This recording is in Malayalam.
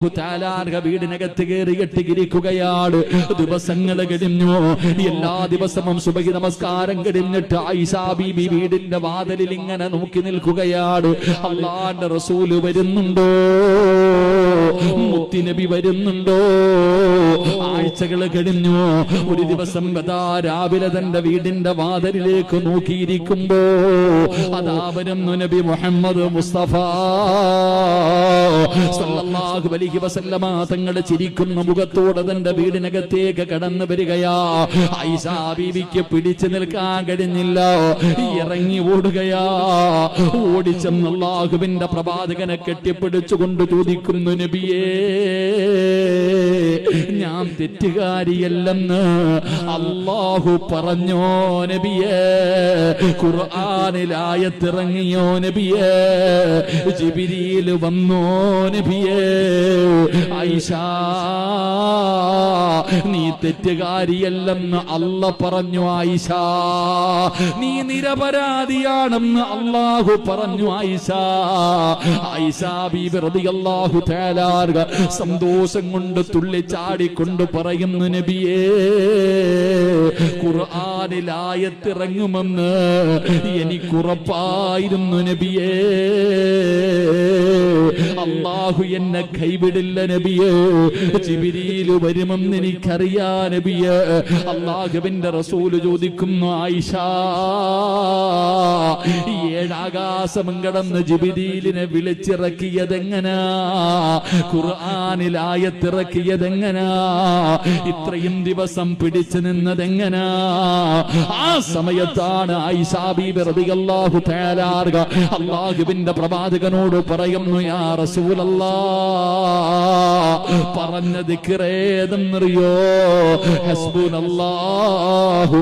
വീടിനകത്ത് കയറിയിട്ട് ഇരിക്കുകയാണ്. ദിവസങ്ങൾ കഴിഞ്ഞു. എല്ലാ ദിവസവും സുബഹി നമസ്കാരം കഴിഞ്ഞിട്ട് ആയിഷാ ബീബി വീടിന്റെ വാതിലിൽ ഇങ്ങനെ നോക്കി നിൽക്കുകയാണ്. അല്ലാഹുവിന്റെ റസൂല് വരുന്നുണ്ടോ, മുത്തുനബി വരുന്നുണ്ടോ? ആഴ്ചകൾ കഴിഞ്ഞു. ഒരു ദിവസം രാവിലെ തന്റെ വീടിന്റെ വാതിലിലേക്ക് നോക്കിയിരിക്കുമ്പോ അതാ വരുന്നു നബി മുഹമ്മദ് മുസ്തഫ സല്ലല്ലാഹു അലൈഹി വസല്ലമ തങ്ങളുടെ ചിരിക്കുന്ന മുഖത്തോടെ തന്റെ വീടിനകത്തേക്ക് കടന്നു വരികയാ. ആയിഷാ ബീവിക്ക് പിടിച്ചു നിൽക്കാൻ കഴിഞ്ഞില്ല, ഇറങ്ങി ഓടുകയാ. ഓടിച്ചെന്ന് അല്ലാഹുവിന്റെ പ്രവാചകനെ കെട്ടിപ്പിടിച്ചുകൊണ്ട് ചോദിക്കുന്നു, നബിയേ, ഞാൻ തെറ്റുകാരിയല്ലെന്ന് അല്ലാഹു പറഞ്ഞോ നബിയേ? ഖുർആനിൽ ആയത്തിറങ്ങിയോ നബിയേ? ജിബ്രീൽ വന്നോ നബിയേ? ആയിഷാ, നീ തെറ്റുകാരിയല്ലെന്ന് അല്ലാഹു പറഞ്ഞു. ആയിഷാ, നീ നിരപരാധിയാണെന്ന് അല്ലാഹു പറഞ്ഞു. ആയിഷാ ആയിഷാ ബീബി റളിയല്ലാഹു തആല സന്തോഷം കൊണ്ട് തുള്ളിച്ചാടിക്കൊണ്ട് പറയുന്നു, നബിയേ, ഖുർആനിൽ ആയത്തിറങ്ങുമെന്ന് എനിക്കുറപ്പായിരുന്നു നബിയേ. അല്ലാഹു എന്നെ കൈവിടില്ല നബിയേ. ജിബ്രീൽ വരുമെന്ന് എനിക്കറിയാ നബിയേ. അല്ലാഹുവിന്റെ റസൂല് ചോദിക്കുന്നു, ആയിഷാ, ഏഴാകാശം കടന്ന് ജിബ്രീലിനെ വിളിച്ചിറക്കിയതെങ്ങനാ? ഖുർആനിൽ ആയത്തിറക്കിയതെങ്ങനാ? ഇത്രയും ദിവസം പിടിച്ചു നിന്നതെങ്ങനാ? ആ സമയത്താണ് ആയിഷാ ബീബി റളിയല്ലാഹു തആല അല്ലാഹുവിന്റെ പ്രവാചകനോട് പറയുന്നു, യാ റസൂലല്ലാഹ്, പറഞ്ഞ ദിക്റേതെന്നറിയോ? ഹസ്ബുനല്ലാഹു